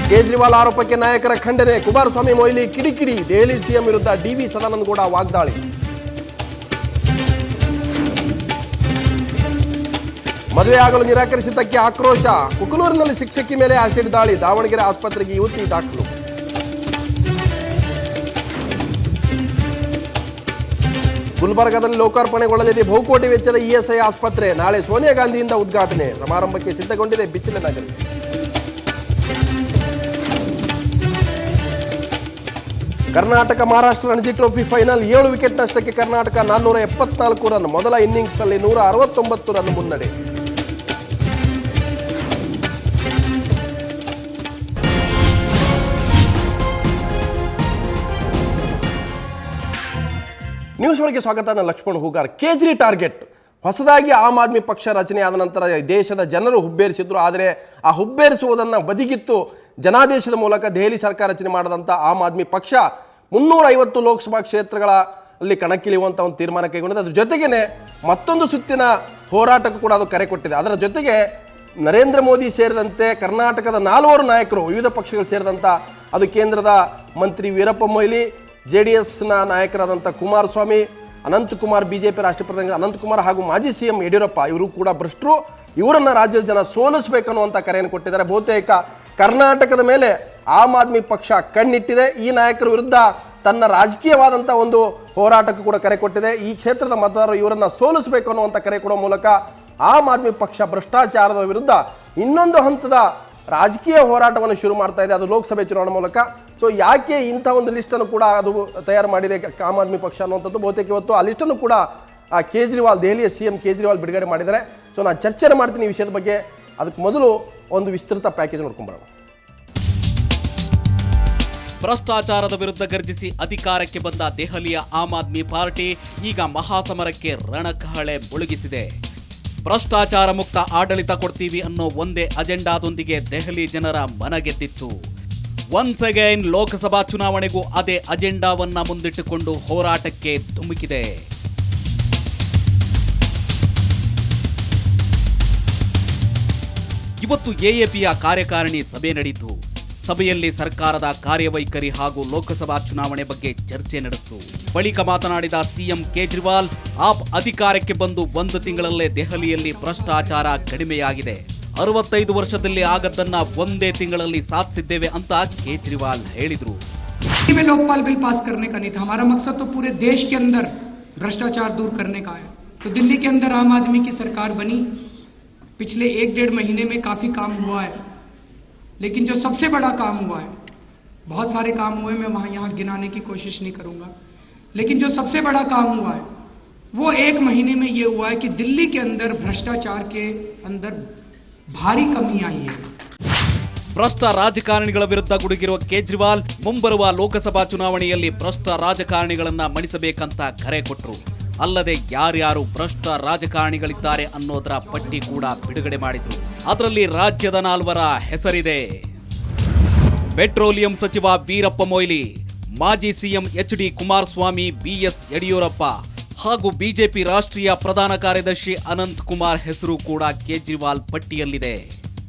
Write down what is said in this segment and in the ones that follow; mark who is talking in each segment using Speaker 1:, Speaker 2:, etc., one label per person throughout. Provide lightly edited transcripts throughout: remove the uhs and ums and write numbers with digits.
Speaker 1: ಕೇಜ್ರಿವಾಲ್ ಆರೋಪಕ್ಕೆ ನಾಯಕರ ಖಂಡನೆ. ಕುಮಾರಸ್ವಾಮಿ ಮೊಯ್ಲಿ ಕಿಡಿಕಿಡಿ. ದೆಹಲಿ ಸಿಎಂ ವಿರುದ್ಧ ಡಿವಿ ಸದಾನಂದಗೌಡ ವಾಗ್ದಾಳಿ. ಮದುವೆಯಾಗಲು ನಿರಾಕರಿಸಿದ್ದಕ್ಕೆ ಆಕ್ರೋಶ. ಕುಕನೂರಿನಲ್ಲಿ ಶಿಕ್ಷಕಿ ಮೇಲೆ ಆಸಿಡ್ ದಾಳಿ. ದಾವಣಗೆರೆ ಆಸ್ಪತ್ರೆಗೆ ಯುವತಿ ದಾಖಲು. ಗುಲ್ಬರ್ಗಾದಲ್ಲಿ ಲೋಕಾರ್ಪಣೆಗೊಳ್ಳಲಿದೆ ಬಹುಕೋಟಿ ವೆಚ್ಚದ ಇಎಸ್ಐ ಆಸ್ಪತ್ರೆ. ನಾಳೆ ಸೋನಿಯಾ ಗಾಂಧಿಯಿಂದ ಉದ್ಘಾಟನೆ. ಸಮಾರಂಭಕ್ಕೆ ಸಿದ್ಧಗೊಂಡಿದೆ ಬಿಸಿಲ ನಗರಿ. Karnataka Maharashtra Ranji trophy final. 7 wicket ನಷ್ಟಕ್ಕೆ ಕರ್ನಾಟಕ 474 ರನ್. ಮೊದಲ ಇನ್ನಿಂಗ್ಸ್ನಲ್ಲಿ 169 ರನ್ ಮುನ್ನಡೆ. ನ್ಯೂಸ್ ಒಳಗೆ ಸ್ವಾಗತ. ನಾನು ಲಕ್ಷ್ಮಣ್ ಹೂಗಾರ್. ಕೇಜ್ರಿ ಟಾರ್ಗೆಟ್. ಹೊಸದಾಗಿ ಆಮ್ ಆದ್ಮಿ ಪಕ್ಷ ರಚನೆ ಆದ ನಂತರ ದೇಶದ ಜನರು ಹುಬ್ಬೇರಿಸಿದ್ರು. ಆದರೆ ಆ ಹುಬ್ಬೇರಿಸುವುದನ್ನು ಬದಿಗಿತ್ತು ಜನಾದೇಶದ ಮೂಲಕ ದೆಹಲಿ ಸರ್ಕಾರ ರಚನೆ ಮಾಡಿದಂಥ ಆಮ್ ಆದ್ಮಿ ಪಕ್ಷ 350 ಲೋಕಸಭಾ ಕ್ಷೇತ್ರಗಳಲ್ಲಿ ಕಣಕ್ಕಿಳಿಯುವಂಥ ಒಂದು ತೀರ್ಮಾನ ಕೈಗೊಂಡಿದೆ. ಅದ್ರ ಜೊತೆಗೇ ಮತ್ತೊಂದು ಸುತ್ತಿನ ಹೋರಾಟಕ್ಕೂ ಕೂಡ ಅದು ಕರೆ ಕೊಟ್ಟಿದೆ. ಅದರ ಜೊತೆಗೆ ನರೇಂದ್ರ ಮೋದಿ ಸೇರಿದಂತೆ ಕರ್ನಾಟಕದ 4 ನಾಯಕರು, ವಿವಿಧ ಪಕ್ಷಗಳು ಸೇರಿದಂಥ ಅದು ಕೇಂದ್ರದ ಮಂತ್ರಿ ವೀರಪ್ಪ ಮೊಯ್ಲಿ, JDSನ ನಾಯಕರಾದಂಥ ಕುಮಾರಸ್ವಾಮಿ, ಅನಂತಕುಮಾರ್, BJP ರಾಷ್ಟ್ರೀಯ ಪ್ರಧಾನಿ ಅನಂತಕುಮಾರ್ ಹಾಗೂ ಮಾಜಿ CM ಯಡಿಯೂರಪ್ಪ ಇವರು ಕೂಡ ಭ್ರಷ್ಟರು. ಇವರನ್ನು ರಾಜ್ಯದ ಜನ ಸೋಲಿಸಬೇಕನ್ನುವಂಥ ಕರೆಯನ್ನು ಕೊಟ್ಟಿದ್ದಾರೆ. ಬಹುತೇಕ ಕರ್ನಾಟಕದ ಮೇಲೆ ಆಮ್ ಆದ್ಮಿ ಪಕ್ಷ ಕಣ್ಣಿಟ್ಟಿದೆ. ಈ ನಾಯಕರ ವಿರುದ್ಧ ತನ್ನ ರಾಜಕೀಯವಾದಂಥ ಒಂದು ಹೋರಾಟಕ್ಕೂ ಕೂಡ ಕರೆ ಕೊಟ್ಟಿದೆ. ಈ ಕ್ಷೇತ್ರದ ಮತದಾರರು ಇವರನ್ನು ಸೋಲಿಸಬೇಕು ಅನ್ನುವಂಥ ಕರೆ ಕೊಡುವ ಮೂಲಕ ಆಮ್ ಆದ್ಮಿ ಪಕ್ಷ ಭ್ರಷ್ಟಾಚಾರದ ವಿರುದ್ಧ ಇನ್ನೊಂದು ಹಂತದ ರಾಜಕೀಯ ಹೋರಾಟವನ್ನು ಶುರು ಮಾಡ್ತಾ ಇದೆ, ಅದು ಲೋಕಸಭೆ ಚುನಾವಣೆ ಮೂಲಕ. ಸೊ ಯಾಕೆ ಇಂಥ ಒಂದು ಲಿಸ್ಟನ್ನು ಕೂಡ ಅದು ತಯಾರು ಮಾಡಿದೆ ಆಮ್ ಆದ್ಮಿ ಪಕ್ಷ ಅನ್ನುವಂಥದ್ದು ಬಹುತೇಕ ಇವತ್ತು ಆ ಲಿಸ್ಟನ್ನು ಕೂಡ ಕೇಜ್ರಿವಾಲ್, ದೆಹಲಿಯ CM ಕೇಜ್ರಿವಾಲ್ ಬಿಡುಗಡೆ ಮಾಡಿದ್ದಾರೆ. ಸೊ ನಾನು ಚರ್ಚೆ ಮಾಡ್ತೀನಿ ಈ ವಿಷಯದ ಬಗ್ಗೆ. ಅದಕ್ಕೆ ಮೊದಲು ಒಂದು ವಿಸ್ತೃತ ಪ್ಯಾಕೇಜ್ ನೋಡ್ಕೊಂಡ್ಬರೋಣ.
Speaker 2: ಭ್ರಷ್ಟಾಚಾರದ ವಿರುದ್ಧ ಗರ್ಜಿಸಿ ಅಧಿಕಾರಕ್ಕೆ ಬಂದ ದೆಹಲಿಯ ಆಮ್ ಆದ್ಮಿ ಪಾರ್ಟಿ ಈಗ ಮಹಾಸಮರಕ್ಕೆ ರಣಕಹಳೆ ಮುಳುಗಿಸಿದೆ. ಭ್ರಷ್ಟಾಚಾರ ಮುಕ್ತ ಆಡಳಿತ ಕೊಡ್ತೀವಿ ಅನ್ನೋ ಒಂದೇ ಅಜೆಂಡಾದೊಂದಿಗೆ ದೆಹಲಿ ಜನರ ಮನಗೆದ್ದಿತ್ತು. ಒನ್ಸ್ ಅಗೈನ್ ಲೋಕಸಭಾ ಚುನಾವಣೆಗೂ ಅದೇ ಅಜೆಂಡಾವನ್ನ ಮುಂದಿಟ್ಟುಕೊಂಡು ಹೋರಾಟಕ್ಕೆ ಧುಮುಕಿದೆ. ಇವತ್ತು ಎಎಪಿಯ ಕಾರ್ಯಕಾರಿಣಿ ಸಭೆ ನಡೆಯಿತು. ಸಭೆಯಲ್ಲಿ ಸರ್ಕಾರದ ಕಾರ್ಯವೈಖರಿ ಹಾಗೂ ಲೋಕಸಭಾ ಚುನಾವಣೆ ಬಗ್ಗೆ ಚರ್ಚೆ ನಡೆಯಿತು. ಬಳಿಕ ಮಾತನಾಡಿದ CM ಕೇಜ್ರಿವಾಲ್, ಆಪ್ ಅಧಿಕಾರಕ್ಕೆ ಬಂದು 1 ತಿಂಗಳಲ್ಲೇ ದೆಹಲಿಯಲ್ಲಿ ಭ್ರಷ್ಟಾಚಾರ ಕಡಿಮೆಯಾಗಿದೆ. 65 ವರ್ಷದಲ್ಲಿ ಆಗದ್ದನ್ನ 1 ತಿಂಗಳಲ್ಲಿ ಸಾಧಿಸಿದ್ದೇವೆ ಅಂತ ಕೇಜ್ರಿವಾಲ್ ಹೇಳಿದ್ರು.
Speaker 3: लोकपाल बिल पास करने का नहीं था, हमारा मकसद तो पूरे देश के अंदर भ्रष्टाचार दूर करने का है. तो दिल्ली के अंदर आम आदमी की सरकार बनी. पिछले 1-1.5 महीने में काफी काम हुआ है, लेकिन जो सबसे बड़ा काम हुआ है, बहुत सारे काम हुए, मैं वहां यहां गिनाने की कोशिश नहीं करूंगा, लेकिन जो सबसे बड़ा काम हुआ है वो 1 महीने में ये हुआ है कि दिल्ली के अंदर भ्रष्टाचार के अंदर भारी कमी आई है.
Speaker 2: ಭ್ರಷ್ಟ ರಾಜಕಾರಣಿಗಳ ವಿರುದ್ಧ ಗುಡುಗಿರುವ ಕೇಜ್ರಿವಾಲ್ ಮುಂಬರುವ ಲೋಕಸಭಾ ಚುನಾವಣೆಯಲ್ಲಿ ಭ್ರಷ್ಟ ರಾಜಕಾರಣಿಗಳನ್ನ ಮಣಿಸಬೇಕಂತ ಕರೆ ಕೊಟ್ಟರು. ಅಲ್ಲದೆ ಯಾರ್ಯಾರು ಭ್ರಷ್ಟ ರಾಜಕಾರಣಿಗಳಿದ್ದಾರೆ ಅನ್ನೋದರ ಪಟ್ಟಿ ಕೂಡ ಬಿಡುಗಡೆ ಮಾಡಿದ್ರು. ಅದರಲ್ಲಿ ರಾಜ್ಯದ 4 ಹೆಸರಿದೆ. ಪೆಟ್ರೋಲಿಯಂ ಸಚಿವ ವೀರಪ್ಪ ಮೊಯ್ಲಿ, ಮಾಜಿ CM HD Kumaraswamy, BS Yediyurappa ಹಾಗೂ BJP ರಾಷ್ಟ್ರೀಯ ಪ್ರಧಾನ ಕಾರ್ಯದರ್ಶಿ ಅನಂತಕುಮಾರ್ ಹೆಸರು ಕೂಡ ಕೇಜ್ರಿವಾಲ್ ಪಟ್ಟಿಯಲ್ಲಿದೆ.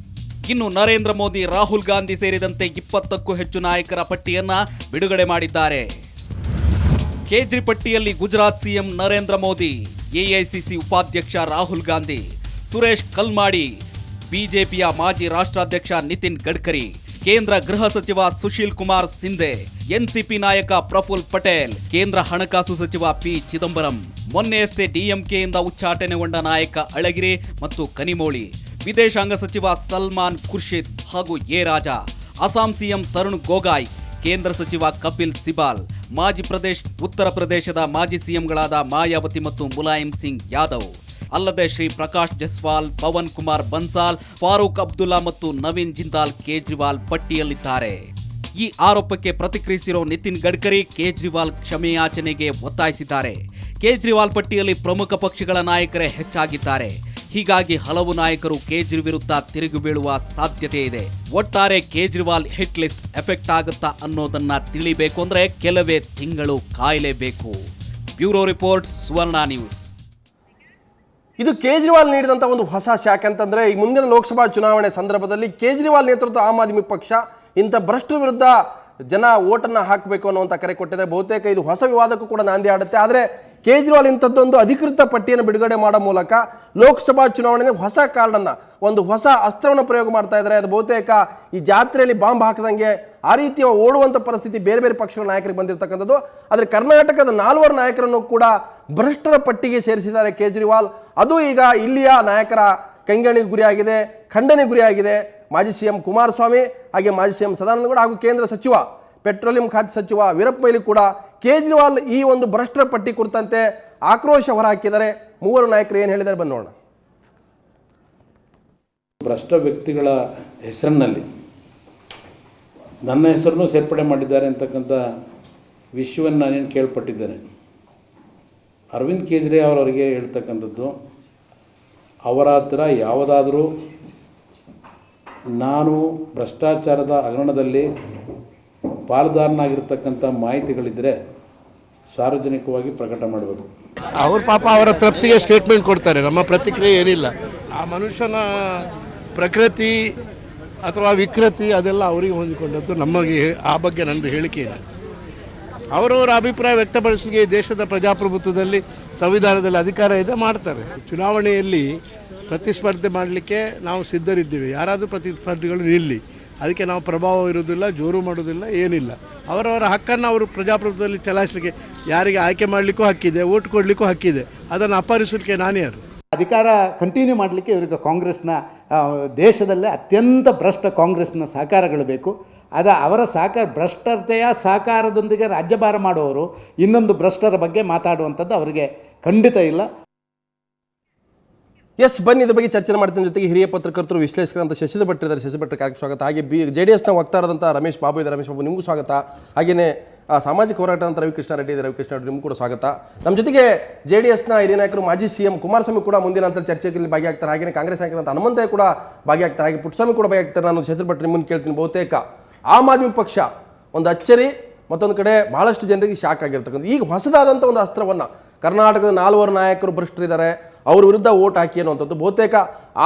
Speaker 2: ಇನ್ನು ನರೇಂದ್ರ ಮೋದಿ, ರಾಹುಲ್ ಗಾಂಧಿ ಸೇರಿದಂತೆ 20ಕ್ಕೂ ಹೆಚ್ಚು ನಾಯಕರ ಪಟ್ಟಿಯನ್ನ ಬಿಡುಗಡೆ ಮಾಡಿದ್ದಾರೆ. ಕೇಜ್ರಿ ಪಟ್ಟಿಯಲ್ಲಿ ಗುಜರಾತ್ CM ನರೇಂದ್ರ ಮೋದಿ, AICC ಉಪಾಧ್ಯಕ್ಷ ರಾಹುಲ್ ಗಾಂಧಿ, ಸುರೇಶ್ ಕಲ್ಮಾಡಿ, ಬಿಜೆಪಿಯ ಮಾಜಿ ರಾಷ್ಟ್ರಾಧ್ಯಕ್ಷ ನಿತಿನ್ ಗಡ್ಕರಿ, ಕೇಂದ್ರ ಗೃಹ ಸಚಿವ ಸುಶೀಲ್ ಕುಮಾರ್ ಸಿಂಧೆ, NCP ನಾಯಕ ಪ್ರಫುಲ್ ಪಟೇಲ್, ಕೇಂದ್ರ ಹಣಕಾಸು ಸಚಿವ P ಚಿದಂಬರಂ, ಮೊನ್ನೆಯಷ್ಟೇ DMKಯಿಂದ ಉಚ್ಚಾಟನೆಗೊಂಡ ನಾಯಕ ಅಳಗಿರಿ ಮತ್ತು ಕನಿಮೋಳಿ, ವಿದೇಶಾಂಗ ಸಚಿವ ಸಲ್ಮಾನ್ ಖುರ್ಷಿದ್ ಹಾಗೂ ಎ ರಾಜಾ, ಅಸ್ಸಾಂ CM ತರುಣ್ ಗೊಗಾಯ್, ಕೇಂದ್ರ ಸಚಿವ ಕಪಿಲ್ ಸಿಬಾಲ್, ಮಾಜಿ ಉತ್ತರ ಪ್ರದೇಶದ ಮಾಜಿ CMಗಳಾದ ಮಾಯಾವತಿ ಮತ್ತು ಮುಲಾಯಂ ಸಿಂಗ್ ಯಾದವ್, ಅಲ್ಲದೆ ಶ್ರೀ ಪ್ರಕಾಶ್ ಜಸ್ವಾಲ್, ಪವನ್ ಕುಮಾರ್ ಬನ್ಸಾಲ್, ಫಾರೂಕ್ ಅಬ್ದುಲ್ಲಾ ಮತ್ತು ನವೀನ್ ಜಿಂದಾಲ್ ಕೇಜ್ರಿವಾಲ್ ಪಟ್ಟಿಯಲ್ಲಿದ್ದಾರೆ. ಈ ಆರೋಪಕ್ಕೆ ಪ್ರತಿಕ್ರಿಯಿಸಿರೋ ನಿತಿನ್ ಗಡ್ಕರಿ ಕೇಜ್ರಿವಾಲ್ ಕ್ಷಮೆಯಾಚನೆಗೆ ಒತ್ತಾಯಿಸಿದ್ದಾರೆ. ಕೇಜ್ರಿವಾಲ್ ಪಟ್ಟಿಯಲ್ಲಿ ಪ್ರಮುಖ ಪಕ್ಷಗಳ ನಾಯಕರೇ ಹೆಚ್ಚಾಗಿದ್ದಾರೆ. ಹೀಗಾಗಿ ಹಲವು ನಾಯಕರು ಕೇಜ್ರಿ ವಿರುದ್ಧ ತಿರುಗಿ ಬೀಳುವ ಸಾಧ್ಯತೆ ಇದೆ. ಒಟ್ಟಾರೆ ಕೇಜ್ರಿವಾಲ್ ಹಿಟ್ ಲಿಸ್ಟ್ ಎಫೆಕ್ಟ್ ಆಗುತ್ತಾ ಅನ್ನೋದನ್ನ ತಿಳಿಬೇಕು ಅಂದ್ರೆ ಕೆಲವೇ ತಿಂಗಳು ಕಾಯಲೇಬೇಕು. ಬ್ಯೂರೋ ರಿಪೋರ್ಟ್, ಸುವರ್ಣ ನ್ಯೂಸ್.
Speaker 1: ಇದು ಕೇಜ್ರಿವಾಲ್ ನೀಡಿದಂಥ ಒಂದು ಹೊಸ ಶಾಖೆ ಅಂತಂದರೆ, ಈ ಮುಂದಿನ ಲೋಕಸಭಾ ಚುನಾವಣೆ ಸಂದರ್ಭದಲ್ಲಿ ಕೇಜ್ರಿವಾಲ್ ನೇತೃತ್ವದ ಆಮ್ ಆದ್ಮಿ ಪಕ್ಷ ಇಂಥ ಭ್ರಷ್ಟರ ವಿರುದ್ಧ ಜನ ಓಟನ್ನು ಹಾಕಬೇಕು ಅನ್ನುವಂಥ ಕರೆ ಕೊಟ್ಟಿದ್ದಾರೆ. ಬಹುತೇಕ ಇದು ಹೊಸ ವಿವಾದಕ್ಕೂ ಕೂಡ ನಾಂದಿ ಆಡುತ್ತೆ. ಆದರೆ ಕೇಜ್ರಿವಾಲ್ ಇಂಥದ್ದೊಂದು ಅಧಿಕೃತ ಪಟ್ಟಿಯನ್ನು ಬಿಡುಗಡೆ ಮಾಡೋ ಮೂಲಕ ಲೋಕಸಭಾ ಚುನಾವಣೆಗೆ ಹೊಸ ಕಾರ್ಡನ್ನು, ಒಂದು ಹೊಸ ಅಸ್ತ್ರವನ್ನು ಪ್ರಯೋಗ ಮಾಡ್ತಾ ಇದ್ದಾರೆ. ಅದು ಬಹುತೇಕ ಈ ಜಾತ್ರೆಯಲ್ಲಿ ಬಾಂಬ್ ಹಾಕದಂಗೆ ಆ ರೀತಿಯ ಓಡುವಂಥ ಪರಿಸ್ಥಿತಿ ಬೇರೆ ಬೇರೆ ಪಕ್ಷಗಳ ನಾಯಕರಿಗೆ ಬಂದಿರತಕ್ಕಂಥದ್ದು. ಆದರೆ ಕರ್ನಾಟಕದ 4 ನಾಯಕರನ್ನು ಕೂಡ ಭ್ರಷ್ಟರ ಪಟ್ಟಿಗೆ ಸೇರಿಸಿದ್ದಾರೆ ಕೇಜ್ರಿವಾಲ್. ಅದು ಈಗ ಇಲ್ಲಿಯ ನಾಯಕರ ಕಂಗಣಿಗೆ ಗುರಿಯಾಗಿದೆ, ಖಂಡನೆ ಗುರಿಯಾಗಿದೆ. ಮಾಜಿ ಸಿಎಂ ಕುಮಾರಸ್ವಾಮಿ, ಹಾಗೆ ಮಾಜಿ ಸಿಎಂ ಸದಾನಂದ ಗೌಡ ಹಾಗೂ ಕೇಂದ್ರ ಸಚಿವ ಪೆಟ್ರೋಲಿಯಂ ಖಾತೆ ಸಚಿವ ವೀರಪ್ಪ ಮೊಯ್ಲಿ ಕೂಡ ಕೇಜ್ರಿವಾಲ್ ಈ ಒಂದು ಭ್ರಷ್ಟರ ಪಟ್ಟಿ ಕುರಿತಂತೆ ಆಕ್ರೋಶ ಹೊರಹಾಕಿದ್ದಾರೆ. 3 ನಾಯಕರು ಏನು ಹೇಳಿದ್ದಾರೆ ಬನ್ನೋಣ.
Speaker 4: ಭ್ರಷ್ಟ ವ್ಯಕ್ತಿಗಳ ಹೆಸರಿನಲ್ಲಿ ನನ್ನ ಹೆಸರನ್ನು ಸೇರ್ಪಡೆ ಮಾಡಿದ್ದಾರೆ ಅಂತಕ್ಕಂಥ ವಿಷಯವನ್ನು ನಾನೇನು ಕೇಳ್ಪಟ್ಟಿದ್ದೇನೆ. ಅರವಿಂದ್ ಕೇಜ್ರಿವಾಲ್ ಅವರಿಗೆ ಹೇಳ್ತಕ್ಕಂಥದ್ದು, ಅವರ ಹತ್ರ ಯಾವುದಾದರೂ ನಾನು ಭ್ರಷ್ಟಾಚಾರದ ಹಗರಣದಲ್ಲಿ ಪಾಲುದಾರನಾಗಿರ್ತಕ್ಕಂಥ ಮಾಹಿತಿಗಳಿದ್ದರೆ ಸಾರ್ವಜನಿಕವಾಗಿ ಪ್ರಕಟ ಮಾಡಬೇಕು.
Speaker 5: ಅವ್ರ ಪಾಪ ಅವರ ತೃಪ್ತಿಗೆ ಸ್ಟೇಟ್ಮೆಂಟ್ ಕೊಡ್ತಾರೆ, ನಮ್ಮ ಪ್ರತಿಕ್ರಿಯೆ ಏನಿಲ್ಲ. ಆ ಮನುಷ್ಯನ ಪ್ರಕೃತಿ ಅಥವಾ ವಿಕೃತಿ ಅದೆಲ್ಲ ಅವರಿಗೆ ಹೊಂದಿಕೊಂಡದ್ದು, ನಮಗೆ ಆ ಬಗ್ಗೆ ನನ್ನದು ಹೇಳಿಕೆ ಇಲ್ಲ. ಅವರವರ ಅಭಿಪ್ರಾಯ ವ್ಯಕ್ತಪಡಿಸಲಿಕ್ಕೆ ದೇಶದ ಪ್ರಜಾಪ್ರಭುತ್ವದಲ್ಲಿ ಸಂವಿಧಾನದಲ್ಲಿ ಅಧಿಕಾರ ಇದೆ, ಮಾಡ್ತಾರೆ. ಚುನಾವಣೆಯಲ್ಲಿ ಪ್ರತಿಸ್ಪರ್ಧೆ ಮಾಡಲಿಕ್ಕೆ ನಾವು ಸಿದ್ಧರಿದ್ದೀವಿ. ಯಾರಾದರೂ ಪ್ರತಿಸ್ಪರ್ಧಿಗಳು ನಿಲ್ಲಿ, ಅದಕ್ಕೆ ನಾವು ಪ್ರಭಾವ ಇರೋದಿಲ್ಲ, ಜೋರು ಮಾಡೋದಿಲ್ಲ, ಏನಿಲ್ಲ. ಅವರವರ ಹಕ್ಕನ್ನು ಅವರು ಪ್ರಜಾಪ್ರಭುತ್ವದಲ್ಲಿ ಚಲಾಯಿಸಲಿಕ್ಕೆ, ಯಾರಿಗೆ ಆಯ್ಕೆ ಮಾಡಲಿಕ್ಕೂ ಹಕ್ಕಿದೆ, ಓಟ್ ಕೊಡಲಿಕ್ಕೂ ಹಕ್ಕಿದೆ. ಅದನ್ನು ಅಪಹರಿಸಲಿಕ್ಕೆ ನಾನು ಯಾರು?
Speaker 6: ಅಧಿಕಾರ ಕಂಟಿನ್ಯೂ ಮಾಡಲಿಕ್ಕೆ ಇವರಿಗೆ ಕಾಂಗ್ರೆಸ್ನ ದೇಶದಲ್ಲೇ ಅತ್ಯಂತ ಭ್ರಷ್ಟ ಕಾಂಗ್ರೆಸ್ನ ಸಹಕಾರಗಳು ಬೇಕು. ಅವರ ಭ್ರಷ್ಟತೆಯ ಸಹಕಾರದೊಂದಿಗೆ ರಾಜ್ಯಭಾರ ಮಾಡುವವರು ಇನ್ನೊಂದು ಭ್ರಷ್ಟರ ಬಗ್ಗೆ ಮಾತಾಡುವಂಥದ್ದು ಅವರಿಗೆ ಖಂಡಿತ ಇಲ್ಲ.
Speaker 1: ಎಸ್, ಬನ್ನಿ ಇದ್ರ ಬಗ್ಗೆ ಚರ್ಚೆ ಮಾಡ್ತೀನಿ. ಜೊತೆಗೆ ಹಿರಿಯ ಪತ್ರಕರ್ತರು, ವಿಶ್ಲೇಷಕರಂತ ಶಶಿಧರ್ ಭಟ್ ಇದ್ದಾರೆ. ಶಶಿ ಭಟ್ ಕಾರ್ಯಕ್ಕೆ ಸ್ವಾಗತ. ಹಾಗೆ JDSನ ವಕ್ತಾರದಂಥ ರಮೇಶ್ ಬಾಬು ಇದ್ದಾರೆ. ರಮೇಶ್ ಬಾಬು ನಿಮಗೂ ಸ್ವಾಗತ. ಹಾಗೆಯೇ ಸಾಮಾಜಿಕ ಹೋರಾಟ ಅಂತ ರವಿಕೃಷ್ಣ ರೆಡ್ಡಿ ಇದೆ. ರವಿಕೃಷ್ಣ ರೆಡ್ಡಿ ನಿಮಗೂ ಕೂಡ ಸ್ವಾಗತ. ನಮ್ಮ ಜೊತೆಗೆ JDSನ ಹಿರಿಯ ನಾಯಕರು ಮಾಜಿ ಸಿಎಂ ಕುಮಾರಸ್ವಾಮಿ ಕೂಡ ಮುಂದಿನ ನಂತರ ಚರ್ಚೆಯಲ್ಲಿ ಭಾಗಿಯಾಗ್ತಾರೆ. ಹಾಗೆಯೇ ಕಾಂಗ್ರೆಸ್ ನಾಯಕರಂತ ಹನುಮಂತಯ್ಯ ಕೂಡ ಭಾಗಿಯಾಗ್ತಾರೆ. ಹಾಗೆ ಪುಟ್ಟಸ್ವಾಮಿ ಕೂಡ ಭಾಗಿಯಾಗ್ತಾರೆ. ನಾನು ಶಶಿಧರ್ ಭಟ್ ನಿಮ್ಮನ್ನು ಕೇಳ್ತೀನಿ. ಬಹುತೇಕ ಆಮ್ ಆದ್ಮಿ ಪಕ್ಷ ಒಂದು ಅಚ್ಚರಿ, ಮತ್ತೊಂದು ಕಡೆ ಬಹಳಷ್ಟು ಜನರಿಗೆ ಶಾಕ್ ಆಗಿರ್ತಕ್ಕಂಥ ಈಗ ಹೊಸದಾದಂಥ ಒಂದು ಅಸ್ತ್ರವನ್ನು ಕರ್ನಾಟಕದ 4 ನಾಯಕರು ಭ್ರಷ್ಟರಿದ್ದಾರೆ, ಅವ್ರ ವಿರುದ್ಧ ಓಟ್ ಹಾಕಿ ಅನ್ನುವಂಥದ್ದು. ಬಹುತೇಕ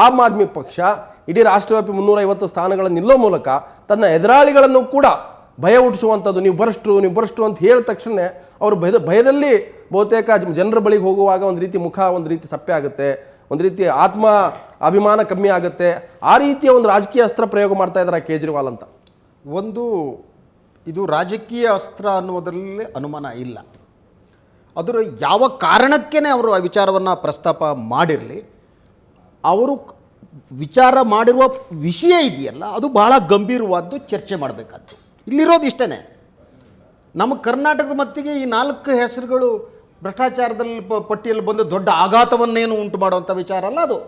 Speaker 1: ಆಮ್ ಆದ್ಮಿ ಪಕ್ಷ ಇಡೀ ರಾಷ್ಟ್ರವ್ಯಾಪಿ 350 ಸ್ಥಾನಗಳನ್ನು ನಿಲ್ಲೋ ಮೂಲಕ ತನ್ನ ಎದುರಾಳಿಗಳನ್ನು ಕೂಡ ಭಯ ಹುಟ್ಟಿಸುವಂಥದ್ದು. ನೀವು ಭ್ರಷ್ಟರು ಅಂತ ಹೇಳಿದ ತಕ್ಷಣ ಅವರು ಭಯದಲ್ಲಿ ಬಹುತೇಕ ಜನರ ಬಳಿಗೆ ಹೋಗುವಾಗ ಒಂದು ರೀತಿ ಮುಖ ಒಂದು ರೀತಿ ಸಪ್ಪೆ ಆಗುತ್ತೆ, ಒಂದು ರೀತಿ ಆತ್ಮ ಅಭಿಮಾನ ಕಮ್ಮಿ ಆಗುತ್ತೆ. ಆ ರೀತಿಯ ಒಂದು ರಾಜಕೀಯ ಅಸ್ತ್ರ ಪ್ರಯೋಗ ಮಾಡ್ತಾ ಇದ್ದಾರೆ ಕೇಜ್ರಿವಾಲ್ ಅಂತ.
Speaker 7: ಇದು ರಾಜಕೀಯ ಅಸ್ತ್ರ ಅನ್ನುವುದರಲ್ಲಿ ಅನುಮಾನ ಇಲ್ಲ. ಅದರ ಯಾವ ಕಾರಣಕ್ಕೇ ಅವರು ಆ ವಿಚಾರವನ್ನು ಪ್ರಸ್ತಾಪ ಮಾಡಿರಲಿ, ಅವರು ವಿಚಾರ ಮಾಡಿರುವ ವಿಷಯ ಇದೆಯಲ್ಲ ಅದು ಬಹಳ ಗಂಭೀರವಾದ್ದು, ಚರ್ಚೆ ಮಾಡಬೇಕಾದ್ದು. ಇಲ್ಲಿರೋದು ಇಷ್ಟೇ, ನಮ್ಮ ಕರ್ನಾಟಕದ ಮಟ್ಟಿಗೆ ಈ 4 ಹೆಸರುಗಳು ಭ್ರಷ್ಟಾಚಾರದಲ್ಲಿ ಪಟ್ಟಿಯಲ್ಲಿ ಬಂದು ದೊಡ್ಡ ಆಘಾತವನ್ನೇನು ಉಂಟು ಮಾಡುವಂಥ ವಿಚಾರ ಅಲ್ಲ, ಅದು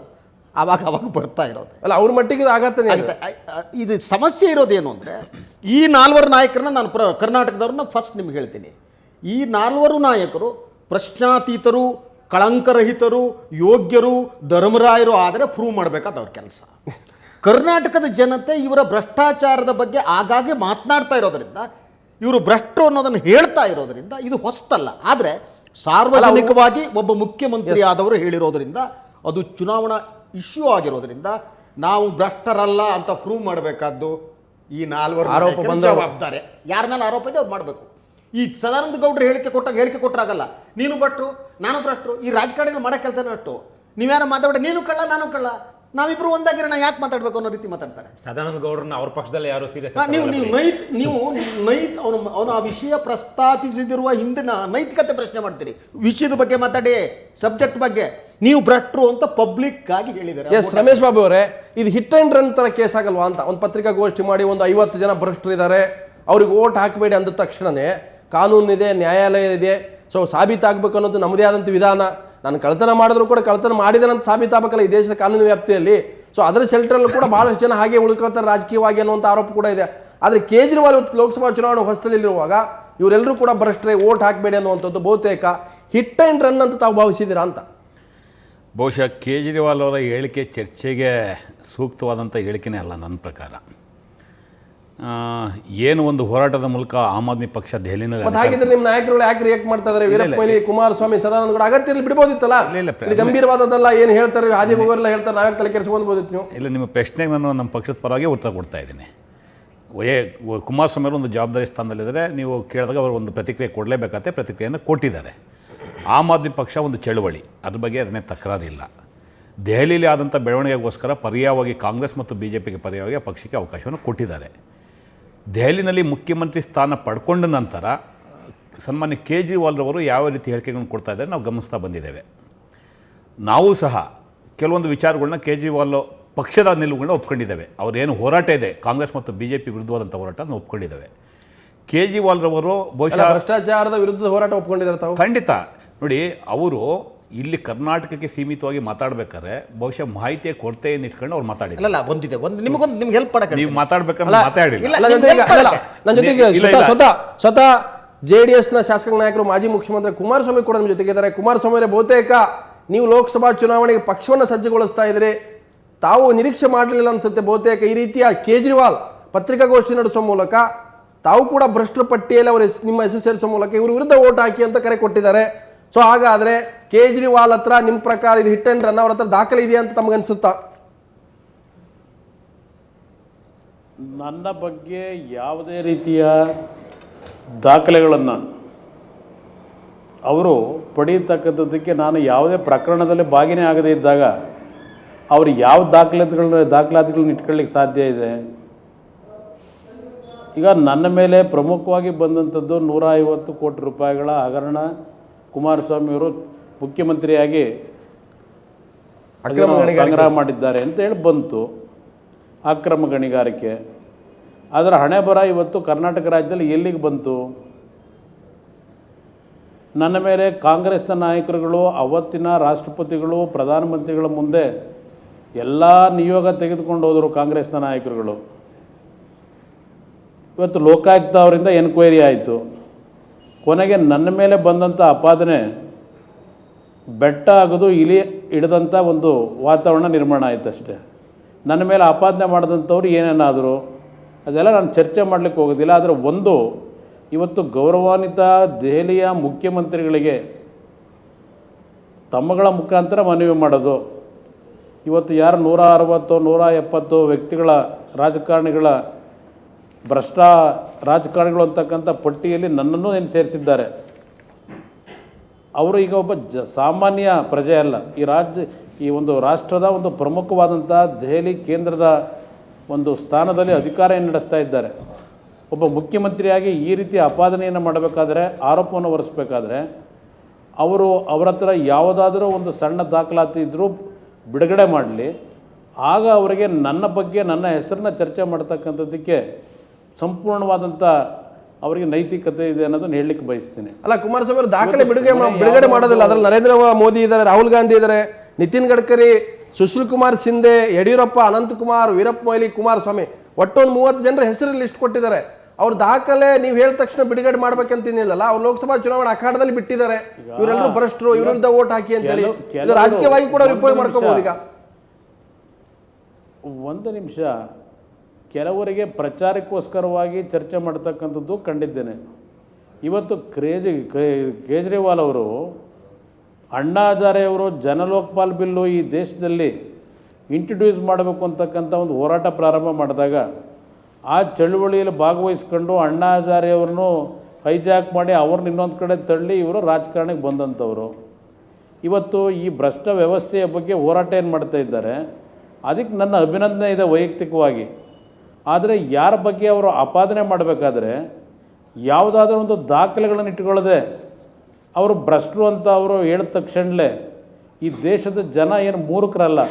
Speaker 7: ಆವಾಗ ಬರ್ತಾ ಇರೋದು
Speaker 1: ಅಲ್ಲ, ಅವ್ರ ಮಟ್ಟಿಗೆ ಆಘಾತನೇ ಆಗುತ್ತೆ.
Speaker 7: ಇದು ಸಮಸ್ಯೆ ಇರೋದೇನು ಅಂದರೆ, ಈ 4 ನಾಯಕರನ್ನ ನಾನು ಕರ್ನಾಟಕದವ್ರನ್ನ ಫಸ್ಟ್ ನಿಮ್ಗೆ ಹೇಳ್ತೀನಿ. ಈ 4 ನಾಯಕರು ಪ್ರಶ್ನಾತೀತರು, ಕಳಂಕರಹಿತರು, ಯೋಗ್ಯರು, ಧರ್ಮರಾಯರು ಆದರೆ ಪ್ರೂವ್ ಮಾಡಬೇಕಾದ ಅವ್ರ ಕೆಲಸ. ಕರ್ನಾಟಕದ ಜನತೆ ಇವರ ಭ್ರಷ್ಟಾಚಾರದ ಬಗ್ಗೆ ಆಗಾಗ್ಗೆ ಮಾತನಾಡ್ತಾ ಇರೋದರಿಂದ, ಇವರು ಭ್ರಷ್ಟರು ಅನ್ನೋದನ್ನು ಹೇಳ್ತಾ ಇರೋದರಿಂದ ಇದು ಹೊಸ್ತಲ್ಲ. ಆದರೆ ಸಾರ್ವಜನಿಕವಾಗಿ ಒಬ್ಬ ಮುಖ್ಯಮಂತ್ರಿ ಆದವರು ಹೇಳಿರೋದ್ರಿಂದ, ಅದು ಚುನಾವಣಾ ಇಶ್ಯೂ ಆಗಿರೋದ್ರಿಂದ ನಾವು ಭ್ರಷ್ಟರಲ್ಲ ಅಂತ ಪ್ರೂವ್ ಮಾಡಬೇಕಾದ್ದು ಈ 4
Speaker 1: ಆರೋಪ
Speaker 7: ಜವಾಬ್ದಾರಿ. ಯಾರ ಮೇಲೆ ಆರೋಪ ಇದೆ ಅವ್ರು ಮಾಡಬೇಕು. ಈ ಸದಾನಂದ ಗೌಡರು ಹೇಳಿಕೆ ಕೊಟ್ಟರಾಗಲ್ಲ, ನೀನು ಭ್ರಷ್ಟರು ನಾನು ಭ್ರಷ್ಟರು, ಈ ರಾಜಕಾರಣಿಗಳು ಮಾಡೋ ಕೆಲಸ ಅಷ್ಟು. ನೀವ್ಯಾರು ಮಾತಾಡ, ನೀನು ಕಳ್ಳ ನಾನು ಕಳ್ಳ, ನಾವಿಬ್ರು ಒಂದಾಗಿರೋಣ, ಯಾಕೆ ಮಾತಾಡ್ಬೇಕು ಅನ್ನೋ ರೀತಿ ಮಾತಾಡ್ತಾರೆ.
Speaker 8: ಸದಾನಂದ ಗೌಡ್ರನ್ನ ಅವ್ರ ಪಕ್ಷದಲ್ಲಿ ಯಾರು ಸೀರಿಯಸ್
Speaker 7: ನೀವು ಅವನು ಆ ವಿಷಯ ಪ್ರಸ್ತಾಪಿಸಿದಿರುವ ಹಿಂದಿನ ನೈತಿಕತೆ ಪ್ರಶ್ನೆ ಮಾಡ್ತೀರಿ. ವಿಷಯದ ಬಗ್ಗೆ ಮಾತಾಡಿ, ಸಬ್ಜೆಕ್ಟ್ ಬಗ್ಗೆ. ನೀವು ಭ್ರಷ್ಟರು ಅಂತ ಪಬ್ಲಿಕ್ ಆಗಿ ಹೇಳಿದ್ದಾರೆ.
Speaker 1: ಎಸ್, ರಮೇಶ್ ಬಾಬು ಅವರೇ, ಇದು ಹಿಟ್ ಅಂಡ್ ರನ್ ತರ ಕೇಸ್ ಆಗಲ್ವಾ ಅಂತ ಒಂದು ಪತ್ರಿಕಾಗೋಷ್ಠಿ ಮಾಡಿ ಒಂದು 50 ಜನ ಭ್ರಷ್ಟರಿದ್ದಾರೆ, ಅವ್ರಿಗೆ ಓಟ್ ಹಾಕಬೇಡಿ ಅಂದ ತಕ್ಷಣನೇ ಕಾನೂನಿದೆ, ನ್ಯಾಯಾಲಯ ಇದೆ, ಸೊ ಸಾಬೀತಾಗಬೇಕು ಅನ್ನೋದು ನಮ್ಮದೇ ಆದಂಥ ವಿಧಾನ. ನಾನು ಕಳ್ತನ ಮಾಡಿದ್ರು ಕೂಡ ಕಳ್ತನ ಮಾಡಿದಾನಂತ ಸಾಬೀತಾಗಬೇಕಲ್ಲ ಈ ದೇಶದ ಕಾನೂನು ವ್ಯಾಪ್ತಿಯಲ್ಲಿ. ಸೊ ಅದರ ಶೆಲ್ಟರಲ್ಲೂ ಕೂಡ ಭಾಳಷ್ಟು ಜನ ಹಾಗೆ ಉಳ್ಕೊಳ್ತಾರೆ ರಾಜಕೀಯವಾಗಿ ಅನ್ನುವಂಥ ಆರೋಪ ಕೂಡ ಇದೆ. ಆದರೆ ಕೇಜ್ರಿವಾಲ್ ಲೋಕಸಭಾ ಚುನಾವಣೆ ಹೊಸದಲ್ಲಿರುವಾಗ ಇವರೆಲ್ಲರೂ ಕೂಡ ಭ್ರಷ್ಟರೇ, ಓಟ್ ಹಾಕಬೇಡಿ ಅನ್ನುವಂಥದ್ದು ಬಹುತೇಕ ಹಿಟ್ ಆ್ಯಂಡ್ ರನ್ ಅಂತ ತಾವು ಭಾವಿಸಿದ್ದೀರಾ ಅಂತ?
Speaker 8: ಬಹುಶಃ ಕೇಜ್ರಿವಾಲ್ ಅವರ ಹೇಳಿಕೆ ಚರ್ಚೆಗೆ ಸೂಕ್ತವಾದಂಥ ಹೇಳಿಕೆನೇ ಅಲ್ಲ ನನ್ನ ಪ್ರಕಾರ. ಏನು ಒಂದು ಹೋರಾಟದ ಮೂಲಕ ಆಮ್ ಆದ್ಮಿ ಪಕ್ಷ ದೆಹಲಿನಲ್ಲಿ
Speaker 1: ಹಾಗಿದ್ರೆ ನಿಮ್ಮ ನಾಯಕರುಗಳು ಯಾಕೆ ರಿಯಾಕ್ಟ್ ಮಾಡ್ತಾ ಇದ್ದಾರೆ? ವೀರಪ್ಪ ಮೊಯ್ಲಿ, ಕುಮಾರಸ್ವಾಮಿ, ಸದಾನಂದ ಗೌಡ ಅಗತ್ಯ ಇರಲಿ ಬಿಡ್ಬೋದಿತ್ತಲ್ಲ. ಇದು ಗಂಭೀರವಾದದ್ದಲ್ಲ, ಏನು ಹೇಳ್ತಾರೆ ಹಾದಿ ಹೋಗೋರೆಲ್ಲ ಹೇಳ್ತಾರೆ, ನಾವೇ ತಲೆ ಕೆಡಿಸ್ಕೊಂಡ್ಬೋದಿತ್ತು ನೀವು.
Speaker 8: ಇಲ್ಲ, ನಿಮ್ಮ ಪ್ರಶ್ನೆಗೆ ನಾನು ನಮ್ಮ ಪಕ್ಷದ ಪರವಾಗಿ ಉತ್ತರ ಕೊಡ್ತಾ ಇದ್ದೀನಿ. ಕುಮಾರಸ್ವಾಮಿ ಅವರು ಒಂದು ಜವಾಬ್ದಾರಿ ಸ್ಥಾನದಲ್ಲಿದ್ದರೆ ನೀವು ಕೇಳಿದಾಗ ಅವರು ಒಂದು ಪ್ರತಿಕ್ರಿಯೆ ಕೊಡಲೇಬೇಕಾಗತ್ತೆ, ಪ್ರತಿಕ್ರಿಯೆಯನ್ನು ಕೊಟ್ಟಿದ್ದಾರೆ. ಆಮ್ ಆದ್ಮಿ ಪಕ್ಷ ಒಂದು ಚಳುವಳಿ, ಅದ್ರ ಬಗ್ಗೆ ಅದನ್ನೇ ತಕರಾರಿಲ್ಲ. ದೆಹಲಿಯಲ್ಲಿ ಆದಂಥ ಬೆಳವಣಿಗೆಗೋಸ್ಕರ ಪರ್ಯಾಯವಾಗಿ ಕಾಂಗ್ರೆಸ್ ಮತ್ತು BJPಗೆ ಪರ್ಯಾಯವಾಗಿ ಆ ಪಕ್ಷಕ್ಕೆ ಅವಕಾಶವನ್ನು ಕೊಟ್ಟಿದ್ದಾರೆ. ದೆಹಲಿನಲ್ಲಿ ಮುಖ್ಯಮಂತ್ರಿ ಸ್ಥಾನ ಪಡ್ಕೊಂಡ ನಂತರ ಸನ್ಮಾನ್ಯ ಕೇಜ್ರಿವಾಲ್ರವರು ಯಾವ ರೀತಿ ಹೇಳಿಕೆಗಳನ್ನು ಕೊಡ್ತಾ ಇದ್ದಾರೆ ನಾವು ಗಮನಿಸ್ತಾ ಬಂದಿದ್ದೇವೆ. ನಾವು ಸಹ ಕೆಲವೊಂದು ವಿಚಾರಗಳನ್ನ ಕೇಜ್ರಿವಾಲ್ ಪಕ್ಷದ ನಿಲುವುಗಳನ್ನ ಒಪ್ಕೊಂಡಿದ್ದೇವೆ. ಅವರೇನು ಹೋರಾಟ ಇದೆ ಕಾಂಗ್ರೆಸ್ ಮತ್ತು BJP ವಿರುದ್ಧವಾದಂಥ ಹೋರಾಟ ನಾವು ಒಪ್ಕೊಂಡಿದ್ದೇವೆ. ಕೇಜ್ರಿವಾಲ್ರವರು ಬಹುಶಃ
Speaker 1: ಭ್ರಷ್ಟಾಚಾರದ ವಿರುದ್ಧ ಹೋರಾಟ ಒಪ್ಕೊಂಡಿದ್ದಾರೆ ತಾವು.
Speaker 8: ಖಂಡಿತ ನೋಡಿ, ಅವರು ಇಲ್ಲಿ ಕರ್ನಾಟಕಕ್ಕೆ ಸೀಮಿತವಾಗಿ ಮಾತಾಡ್ಬೇಕಾದ್ರೆ ಬಹುಶಃ ಮಾಹಿತಿಯ ಕೊರತೆಯನ್ನು ಇಟ್ಕೊಂಡು ಅವ್ರು ಮಾತಾಡಿದ್ರು.
Speaker 7: ಅಲ್ಲ ಒಂದಿದೆ, ನಿಮ್ಗೆ ಹೆಲ್ಪ್ ಮಾಡಕ್ಕೆ
Speaker 8: ನೀವು ಮಾತಾಡ್ಬೇಕಾದ್ರೆ ಮಾತಾಡಿಲ್ಲ.
Speaker 1: ನನ್ನ ಜೊತೆಗೆ ಸ್ವತಃ JDS ನ ಶಾಸಕ ನಾಯಕರು ಮಾಜಿ ಮುಖ್ಯಮಂತ್ರಿ ಕುಮಾರಸ್ವಾಮಿ ಕೂಡ ನಮ್ಮ ಜೊತೆಗಿದ್ದಾರೆ. ಕುಮಾರಸ್ವಾಮಿ ಅವರೇ, ಬಹುತೇಕ ನೀವು ಲೋಕಸಭಾ ಚುನಾವಣೆಗೆ ಪಕ್ಷವನ್ನು ಸಜ್ಜುಗೊಳಿಸ್ತಾ ಇದ್ರಿ, ತಾವು ನಿರೀಕ್ಷೆ ಮಾಡಲಿಲ್ಲ ಅನ್ಸುತ್ತೆ. ಬಹುತೇಕ ಈ ರೀತಿಯ ಕೇಜ್ರಿವಾಲ್ ಪತ್ರಿಕಾಗೋಷ್ಠಿ ನಡೆಸುವ ಮೂಲಕ ತಾವು ಕೂಡ ಭ್ರಷ್ಟರ ಪಟ್ಟಿಯಲ್ಲಿ ಅವರು ನಿಮ್ಮ ಹೆಸರು ಸೇರಿಸುವ ಮೂಲಕ ಇವರು ವಿರುದ್ಧ ಓಟ್ ಹಾಕಿ ಅಂತ ಕರೆ ಕೊಟ್ಟಿದ್ದಾರೆ. ಸೊ ಹಾಗಾದ್ರೆ ಕೇಜ್ರಿವಾಲ್ ಹತ್ರ ನಿಮ್ಮ ಪ್ರಕಾರ ಇದು ಹಿಟ್ ಅಂಡ್ ರನ್, ಅವ್ರ ಹತ್ರ ದಾಖಲೆ ಇದೆಯಾ ಅಂತ ತಮಗನ್ಸುತ್ತಾ?
Speaker 4: ನನ್ನ ಬಗ್ಗೆ ಯಾವುದೇ ರೀತಿಯ ದಾಖಲೆಗಳನ್ನು ಅವರು ಪಡೆಯತಕ್ಕಂಥದ್ದಕ್ಕೆ ನಾನು ಯಾವುದೇ ಪ್ರಕರಣದಲ್ಲಿ ಭಾಗಿನೇ ಆಗದೇ ಇದ್ದಾಗ ಅವರು ಯಾವ ದಾಖಲಾತಿಗಳನ್ನ ಇಟ್ಕೊಳ್ಳಿಕ್ಕೆ ಸಾಧ್ಯ ಇದೆ? ಈಗ ನನ್ನ ಮೇಲೆ ಪ್ರಮುಖವಾಗಿ ಬಂದಂಥದ್ದು 150 ಕೋಟಿ ರೂಪಾಯಿಗಳ ಹಗರಣ ಕುಮಾರಸ್ವಾಮಿಯವರು ಮುಖ್ಯಮಂತ್ರಿಯಾಗಿ ಸಂಗ್ರಹ ಮಾಡಿದ್ದಾರೆ ಅಂತ ಹೇಳಿ ಬಂತು, ಅಕ್ರಮ ಗಣಿಗಾರಿಕೆ. ಅದರ ಹಣೆ ಬರ ಇವತ್ತು ಕರ್ನಾಟಕ ರಾಜ್ಯದಲ್ಲಿ ಎಲ್ಲಿಗೆ ಬಂತು? ನನ್ನ ಮೇಲೆ ಕಾಂಗ್ರೆಸ್ನ ನಾಯಕರುಗಳು, ಅವತ್ತಿನ ರಾಷ್ಟ್ರಪತಿಗಳು, ಪ್ರಧಾನಮಂತ್ರಿಗಳ ಮುಂದೆ ಎಲ್ಲ ನಿಯೋಗ ತೆಗೆದುಕೊಂಡು ಹೋದರು ಕಾಂಗ್ರೆಸ್ನ ನಾಯಕರುಗಳು. ಇವತ್ತು ಲೋಕಾಯುಕ್ತ ಅವರಿಂದ ಎನ್ಕ್ವೈರಿ ಆಯಿತು. ಕೊನೆಗೆ ನನ್ನ ಮೇಲೆ ಬಂದಂಥ ಆಪಾದನೆ ಬೆಟ್ಟ ಆಗೋದು ಇಲಿ ಹಿಡಿದಂಥ ಒಂದು ವಾತಾವರಣ ನಿರ್ಮಾಣ ಆಯಿತು ಅಷ್ಟೇ. ನನ್ನ ಮೇಲೆ ಆಪಾದನೆ ಮಾಡಿದಂಥವ್ರು ಏನೇನಾದರೂ ಅದೆಲ್ಲ ನಾನು ಚರ್ಚೆ ಮಾಡಲಿಕ್ಕೆ ಹೋಗೋದಿಲ್ಲ. ಆದರೆ ಒಂದು, ಇವತ್ತು ಗೌರವಾನ್ವಿತ ದೆಹಲಿಯ ಮುಖ್ಯಮಂತ್ರಿಗಳಿಗೆ ತಮ್ಮಗಳ ಮುಖಾಂತರ ಮನವಿ ಮಾಡೋದು, ಇವತ್ತು ಯಾರು 160 170 ವ್ಯಕ್ತಿಗಳ ರಾಜಕಾರಣಿಗಳ ಭ್ರಷ್ಟ ರಾಜಕಾರಣಿಗಳು ಅಂತಕ್ಕಂಥ ಪಟ್ಟಿಯಲ್ಲಿ ನನ್ನನ್ನು ಏನು ಸೇರಿಸಿದ್ದಾರೆ. ಅವರು ಈಗ ಒಬ್ಬ ಸಾಮಾನ್ಯ ಪ್ರಜೆ ಅಲ್ಲ, ಈ ಒಂದು ರಾಷ್ಟ್ರದ ಒಂದು ಪ್ರಮುಖವಾದಂಥ ದೆಹಲಿ ಕೇಂದ್ರದ ಒಂದು ಸ್ಥಾನದಲ್ಲಿ ಅಧಿಕಾರ ನಡೆಸ್ತಾ ಇದ್ದಾರೆ. ಒಬ್ಬ ಮುಖ್ಯಮಂತ್ರಿಯಾಗಿ ಈ ರೀತಿ ಆಪಾದನೆಯನ್ನು ಮಾಡಬೇಕಾದ್ರೆ, ಆರೋಪವನ್ನು ಹೊರಿಸಬೇಕಾದ್ರೆ ಅವರ ಹತ್ರ ಯಾವುದಾದ್ರೂ ಒಂದು ಸಣ್ಣ ದಾಖಲಾತಿ ಇದ್ದರೂ ಬಿಡುಗಡೆ ಮಾಡಲಿ. ಆಗ ಅವರಿಗೆ ನನ್ನ ಬಗ್ಗೆ, ನನ್ನ ಹೆಸರನ್ನ ಚರ್ಚೆ ಮಾಡ್ತಕ್ಕಂಥದ್ದಕ್ಕೆ ಸಂಪೂರ್ಣವಾದಂಥ ಅವರಿಗೆ ನೈತಿಕತೆ ಇದೆ ಅನ್ನೋದನ್ನ ಹೇಳಲಿಕ್ಕೆ ಬಯಸ್ತೀನಿ.
Speaker 1: ಅಲ್ಲ, ಕುಮಾರಸ್ವಾಮಿ ಅವರು ದಾಖಲೆ ಬಿಡುಗಡೆ ಮಾಡೋದಿಲ್ಲ. ಅದರಲ್ಲಿ ನರೇಂದ್ರ ಮೋದಿ ಇದ್ದಾರೆ, ರಾಹುಲ್ ಗಾಂಧಿ ಇದ್ದಾರೆ, ನಿತಿನ್ ಗಡ್ಕರಿ, ಸುಶೀಲ್ ಕುಮಾರ್ ಶಿಂದೆ, ಯಡಿಯೂರಪ್ಪ, ಅನಂತಕುಮಾರ್, ವೀರಪ್ಪ ಮೊಯ್ಲಿ, ಕುಮಾರಸ್ವಾಮಿ, ಒಟ್ಟೊಂದು 30 ಜನರ ಹೆಸರು ಲಿಸ್ಟ್ ಕೊಟ್ಟಿದ್ದಾರೆ. ಅವ್ರ ದಾಖಲೆ ನೀವು ಹೇಳಿದ ತಕ್ಷಣ ಬಿಡುಗಡೆ ಮಾಡ್ಬೇಕಂತೇನಿಲ್ಲ. ಅವ್ರು ಲೋಕಸಭಾ ಚುನಾವಣಾ ಅಖಾಡದಲ್ಲಿ ಬಿಟ್ಟಿದ್ದಾರೆ, ಇವರೆಲ್ಲರೂ ಭ್ರಷ್ಟರು, ಇವ್ರ ವಿರುದ್ಧ ಓಟ್ ಹಾಕಿ ಅಂತೇಳಿ. ಇದು ರಾಜಕೀಯವಾಗಿ ಕೂಡ ಉಪಯೋಗ ಮಾಡ್ಕೋಬಹುದು. ಈಗ
Speaker 4: ಒಂದು ನಿಮಿಷ, ಕೆಲವರಿಗೆ ಪ್ರಚಾರಕ್ಕೋಸ್ಕರವಾಗಿ ಚರ್ಚೆ ಮಾಡ್ತಕ್ಕಂಥದ್ದು ಕಂಡಿದ್ದೇನೆ. ಇವತ್ತು ಕೇಜ್ರಿವಾಲ್ ಅವರು, ಅಣ್ಣಾ ಹಜಾರೆ ಅವರು ಜನಲೋಕಪಾಲ್ ಬಿಲ್ಲು ಈ ದೇಶದಲ್ಲಿ ಇಂಟ್ರೊಡ್ಯೂಸ್ ಮಾಡಬೇಕು ಅಂತಕ್ಕಂಥ ಒಂದು ಹೋರಾಟ ಪ್ರಾರಂಭ ಮಾಡಿದಾಗ ಆ ಚಳುವಳಿಯಲ್ಲಿ ಭಾಗವಹಿಸ್ಕೊಂಡು ಅಣ್ಣಾ ಹಜಾರೆ ಅವ್ರನ್ನೂ ಹೈಜಾಕ್ ಮಾಡಿ ಅವ್ರನ್ನ ಇನ್ನೊಂದು ಕಡೆ ತಳ್ಳಿ ಇವರು ರಾಜಕಾರಣಕ್ಕೆ ಬಂದಂಥವರು. ಇವತ್ತು ಈ ಭ್ರಷ್ಟ ವ್ಯವಸ್ಥೆಯ ಬಗ್ಗೆ ಹೋರಾಟ ಏನು ಮಾಡ್ತಾ ಇದ್ದಾರೆ, ಅದಕ್ಕೆ ನನ್ನ ಅಭಿನಂದನೆ ಇದೆ ವೈಯಕ್ತಿಕವಾಗಿ. ಆದರೆ ಯಾರ ಬಗ್ಗೆ ಅವರು ಆಪಾದನೆ ಮಾಡಬೇಕಾದ್ರೆ ಯಾವುದಾದ್ರೂ ಒಂದು ದಾಖಲೆಗಳನ್ನು ಇಟ್ಕೊಳ್ಳದೆ ಅವರು ಭ್ರಷ್ಟರು ಅಂತ ಅವರು ಹೇಳಿದ ತಕ್ಷಣಲೇ ಈ ದೇಶದ ಜನ ಏನು ಮೂರ್ಖರಲ್ಲ.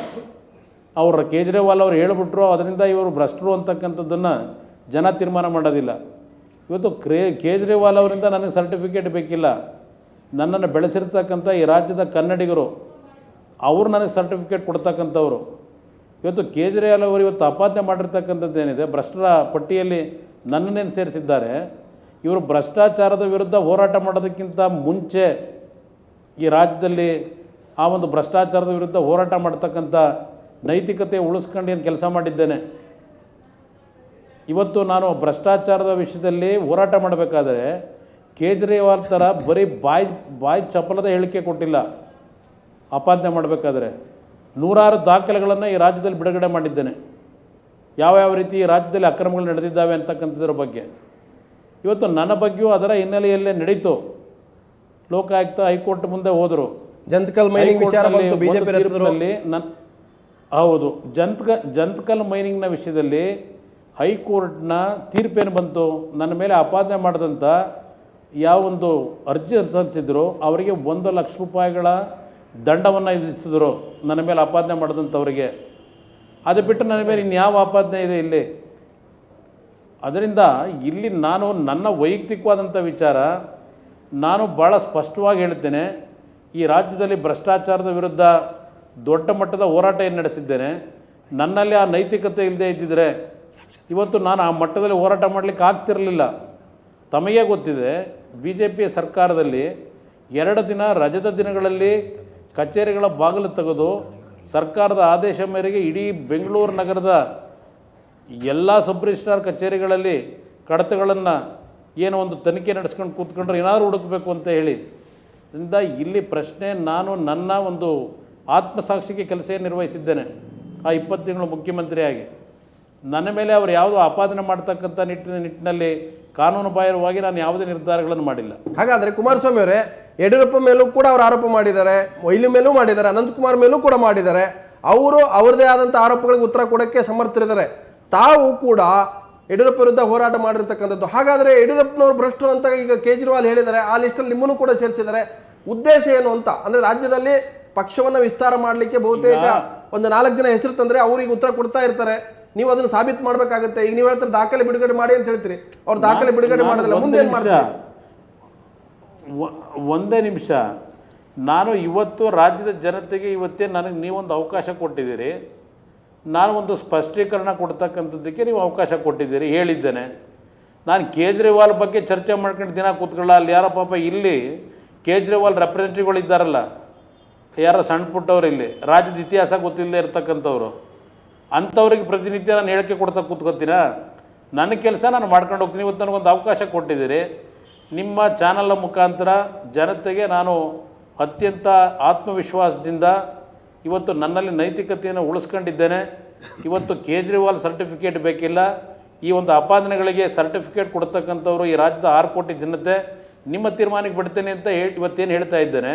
Speaker 4: ಅವರು ಕೇಜ್ರಿವಾಲ್ ಅವರು ಹೇಳಿಬಿಟ್ರು, ಅದರಿಂದ ಇವರು ಭ್ರಷ್ಟರು ಅಂತಕ್ಕಂಥದ್ದನ್ನು ಜನ ತೀರ್ಮಾನ ಮಾಡೋದಿಲ್ಲ. ಇವತ್ತು ಕೇಜ್ರಿವಾಲ್ ಅವರಿಂದ ನನಗೆ ಸರ್ಟಿಫಿಕೇಟ್ ಬೇಕಿಲ್ಲ. ನನ್ನನ್ನು ಬೆಳೆಸಿರ್ತಕ್ಕಂಥ ಈ ರಾಜ್ಯದ ಕನ್ನಡಿಗರು ಅವರು ನನಗೆ ಸರ್ಟಿಫಿಕೇಟ್ ಕೊಡ್ತಕ್ಕಂಥವ್ರು. ಇವತ್ತು ಕೇಜ್ರಿವಾಲ್ ಅವರು ಇವತ್ತು ಆಪಾದನೆ ಮಾಡಿರ್ತಕ್ಕಂಥದ್ದು ಏನಿದೆ, ಭ್ರಷ್ಟರ ಪಟ್ಟಿಯಲ್ಲಿ ನನ್ನನ್ನೇನು ಸೇರಿಸಿದ್ದಾರೆ. ಇವರು ಭ್ರಷ್ಟಾಚಾರದ ವಿರುದ್ಧ ಹೋರಾಟ ಮಾಡೋದಕ್ಕಿಂತ ಮುಂಚೆ ಈ ರಾಜ್ಯದಲ್ಲಿ ಆ ಒಂದು ಭ್ರಷ್ಟಾಚಾರದ ವಿರುದ್ಧ ಹೋರಾಟ ಮಾಡ್ತಕ್ಕಂಥ ನೈತಿಕತೆ ಉಳಿಸ್ಕೊಂಡು ಏನು ಕೆಲಸ ಮಾಡಿದ್ದೇನೆ. ಇವತ್ತು ನಾನು ಭ್ರಷ್ಟಾಚಾರದ ವಿಷಯದಲ್ಲಿ ಹೋರಾಟ ಮಾಡಬೇಕಾದ್ರೆ ಕೇಜ್ರಿವಾಲ್ ಥರ ಬರೀ ಬಾಯಿ ಚಪಲದ ಹೇಳಿಕೆ ಕೊಟ್ಟಿಲ್ಲ. ಆಪಾದನೆ ಮಾಡಬೇಕಾದ್ರೆ 100 ದಾಖಲೆಗಳನ್ನು ಈ ರಾಜ್ಯದಲ್ಲಿ ಬಿಡುಗಡೆ ಮಾಡಿದ್ದೇನೆ. ಯಾವ ರೀತಿ ರಾಜ್ಯದಲ್ಲಿ ಅಕ್ರಮಗಳು ನಡೆದಿದ್ದಾವೆ ಅಂತಕ್ಕಂಥದ್ರ ಬಗ್ಗೆ. ಇವತ್ತು ನನ್ನ ಬಗ್ಗೆಯೂ ಅದರ ಹಿನ್ನೆಲೆಯಲ್ಲೇ ನಡೀತು. ಲೋಕಾಯುಕ್ತ ಹೈಕೋರ್ಟ್ ಮುಂದೆ ಹೋದರು.
Speaker 1: ಜಂತಕಲ್ ಮೈನಿಂಗ್ ವಿಚಾರ ಬಂತು, ಬಿಜೆಪಿ
Speaker 4: ಹೌದು, ಜಂತಕಲ್ ಮೈನಿಂಗ್ನ ವಿಷಯದಲ್ಲಿ ಹೈಕೋರ್ಟ್ನ ತೀರ್ಪೇನು ಬಂತು? ನನ್ನ ಮೇಲೆ ಆಪಾದನೆ ಮಾಡಿದಂಥ ಯಾವೊಂದು ಅರ್ಜಿ ಸಲ್ಲಿಸಿದ್ರು ಅವರಿಗೆ 1 ಲಕ್ಷ ರೂಪಾಯಿಗಳ ದಂಡವನ್ನು ವಿಧಿಸಿದ್ರು, ನನ್ನ ಮೇಲೆ ಆಪಾದನೆ ಮಾಡಿದಂಥವರಿಗೆ. ಅದು ಬಿಟ್ಟು ನನ್ನ ಮೇಲೆ ಇನ್ಯಾವ ಆಪಾದನೆ ಇದೆ ಇಲ್ಲಿ? ಅದರಿಂದ ಇಲ್ಲಿ ನಾನು ನನ್ನ ವೈಯಕ್ತಿಕವಾದಂಥ ವಿಚಾರ ನಾನು ಭಾಳ ಸ್ಪಷ್ಟವಾಗಿ ಹೇಳ್ತೇನೆ. ಈ ರಾಜ್ಯದಲ್ಲಿ ಭ್ರಷ್ಟಾಚಾರದ ವಿರುದ್ಧ ದೊಡ್ಡ ಮಟ್ಟದ ಹೋರಾಟ ಏನು ನಡೆಸಿದ್ದೇನೆ. ನನ್ನಲ್ಲಿ ಆ ನೈತಿಕತೆ ಇಲ್ಲದೆ ಇದ್ದಿದ್ರೆ ಇವತ್ತು ನಾನು ಆ ಮಟ್ಟದಲ್ಲಿ ಹೋರಾಟ ಮಾಡಲಿಕ್ಕೆ ಆಗ್ತಿರಲಿಲ್ಲ. ತಮಗೆ ಗೊತ್ತಿದೆ, BJP ಸರ್ಕಾರದಲ್ಲಿ 2 ದಿನ ರಜದ ದಿನಗಳಲ್ಲಿ ಕಚೇರಿಗಳ ಬಾಗಿಲು ತೆಗೆದು ಸರ್ಕಾರದ ಆದೇಶ ಮೇರೆಗೆ ಇಡೀ ಬೆಂಗಳೂರು ನಗರದ ಎಲ್ಲ ಸಬ್ ರಿಜಿಸ್ಟ್ರಾರ್ ಕಚೇರಿಗಳಲ್ಲಿ ಕಡತಗಳನ್ನು ಏನೋ ಒಂದು ತನಿಖೆ ನಡೆಸ್ಕೊಂಡು ಕೂತ್ಕೊಂಡ್ರೆ ಏನಾದರೂ ಹುಡುಕಬೇಕು ಅಂತ ಹೇಳಿ. ಅದರಿಂದ ಇಲ್ಲಿ ಪ್ರಶ್ನೆ, ನಾನು ನನ್ನ ಒಂದು ಆತ್ಮಸಾಕ್ಷಿಗೆ ಕೆಲಸ ನಿರ್ವಹಿಸಿದ್ದೇನೆ ಆ 20 ತಿಂಗಳು ಮುಖ್ಯಮಂತ್ರಿಯಾಗಿ. ನನ್ನ ಮೇಲೆ ಅವರು ಯಾವುದೋ ಆಪಾದನೆ ಮಾಡ್ತಕ್ಕಂಥ ನಿಟ್ಟಿನಲ್ಲಿ ಕಾನೂನು ಬಾಹಿರವಾಗಿ ನಾನು ಯಾವುದೇ ನಿರ್ಧಾರಗಳನ್ನು ಮಾಡಿಲ್ಲ.
Speaker 1: ಹಾಗಾದರೆ ಕುಮಾರಸ್ವಾಮಿ ಅವರೇ, ಯಡಿಯೂರಪ್ಪ ಮೇಲೂ ಕೂಡ ಅವರು ಆರೋಪ ಮಾಡಿದ್ದಾರೆ, ಮೊಯ್ಲಿ ಮೇಲೂ ಮಾಡಿದ್ದಾರೆ, ಅನಂತಕುಮಾರ್ ಮೇಲೂ ಕೂಡ ಮಾಡಿದ್ದಾರೆ. ಅವರು ಅವರದೇ ಆದಂಥ ಆರೋಪಗಳಿಗೆ ಉತ್ತರ ಕೊಡೋಕ್ಕೆ ಸಮರ್ಥರಿದ್ದಾರೆ. ತಾವು ಕೂಡ ಯಡಿಯೂರಪ್ಪ ವಿರುದ್ಧ ಹೋರಾಟ ಮಾಡಿರ್ತಕ್ಕಂಥದ್ದು. ಹಾಗಾದರೆ ಯಡಿಯೂರಪ್ಪನವರು ಭ್ರಷ್ಟರು ಅಂತ ಈಗ ಕೇಜ್ರಿವಾಲ್ ಹೇಳಿದ್ದಾರೆ, ಆ ಲಿಸ್ಟಲ್ಲಿ ನಿಮ್ಮನ್ನು ಕೂಡ ಸೇರಿಸಿದ್ದಾರೆ. ಉದ್ದೇಶ ಏನು ಅಂತ ಅಂದರೆ ರಾಜ್ಯದಲ್ಲಿ ಪಕ್ಷವನ್ನು ವಿಸ್ತಾರ ಮಾಡಲಿಕ್ಕೆ ಬಹುತೇಕ ಒಂದು 4 ಜನ ಹೆಸರು ತಂದರೆ ಅವರಿಗೆ ಉತ್ತರ ಕೊಡ್ತಾ ಇರ್ತಾರೆ. ನೀವು ಅದನ್ನು ಸಾಬೀತು ಮಾಡಬೇಕಾಗುತ್ತೆ. ಈಗ ನೀವು ಹೇಳ್ತಾರೆ ದಾಖಲೆ ಬಿಡುಗಡೆ ಮಾಡಿ ಅಂತ ಹೇಳ್ತೀರಿ, ಅವ್ರು ದಾಖಲೆ ಬಿಡುಗಡೆ ಮಾಡೋದಿಲ್ಲ, ಮುಂದೆ ಏನು ಮಾಡ್ತಾರೆ?
Speaker 4: ಒಂದೇ ನಿಮಿಷ. ನಾನು ಇವತ್ತು ರಾಜ್ಯದ ಜನತೆಗೆ ಇವತ್ತೇ ನನಗೆ ನೀವೊಂದು ಅವಕಾಶ ಕೊಟ್ಟಿದ್ದೀರಿ, ನಾನು ಒಂದು ಸ್ಪಷ್ಟೀಕರಣ ಕೊಡ್ತಕ್ಕಂಥದ್ದಕ್ಕೆ ನೀವು ಅವಕಾಶ ಕೊಟ್ಟಿದ್ದೀರಿ, ಹೇಳಿದ್ದೇನೆ. ನಾನು ಕೇಜ್ರಿವಾಲ್ ಬಗ್ಗೆ ಚರ್ಚೆ ಮಾಡ್ಕೊಂಡು ದಿನ ಕೂತ್ಕೊಳ್ಳ. ಅಲ್ಲಿ ಯಾರೋ ಪಾಪ ಇಲ್ಲಿ ಕೇಜ್ರಿವಾಲ್ ರೆಪ್ರೆಸೆಂಟೇಟಿವ್ಗಳು ಇದ್ದಾರಲ್ಲ, ಯಾರೋ ಸಣ್ಣ ಪುಟ್ಟವ್ರು ಇಲ್ಲಿ ರಾಜ್ಯದ ಇತಿಹಾಸ ಗೊತ್ತಿಲ್ಲದೆ ಇರ್ತಕ್ಕಂಥವ್ರು, ಅಂಥವ್ರಿಗೆ ಪ್ರತಿನಿತ್ಯ ನಾನು ಹೇಳಿಕೆ ಕೊಡ್ತಾ ಕೂತ್ಕೊತೀನ? ನನ್ನ ಕೆಲಸ ನಾನು ಮಾಡ್ಕೊಂಡು ಹೋಗ್ತೀನಿ. ಇವತ್ತು ನನಗೊಂದು ಅವಕಾಶ ಕೊಟ್ಟಿದ್ದೀರಿ. ನಿಮ್ಮ ಚಾನಲ್ನ ಮುಖಾಂತರ ಜನತೆಗೆ ನಾನು ಅತ್ಯಂತ ಆತ್ಮವಿಶ್ವಾಸದಿಂದ ಇವತ್ತು ನನ್ನಲ್ಲಿ ನೈತಿಕತೆಯನ್ನು ಉಳಿಸ್ಕೊಂಡಿದ್ದೇನೆ. ಇವತ್ತು ಕೇಜ್ರಿವಾಲ್ ಸರ್ಟಿಫಿಕೇಟ್ ಬೇಕಿಲ್ಲ. ಈ ಒಂದು ಆಪಾದನೆಗಳಿಗೆ ಸರ್ಟಿಫಿಕೇಟ್ ಕೊಡ್ತಕ್ಕಂಥವ್ರು ಈ ರಾಜ್ಯದ 6 ಕೋಟಿ ಜನತೆ. ನಿಮ್ಮ ತೀರ್ಮಾನಕ್ಕೆ ಬಿಡ್ತೇನೆ ಅಂತ ಇವತ್ತೇನು ಹೇಳ್ತಾ ಇದ್ದೇನೆ.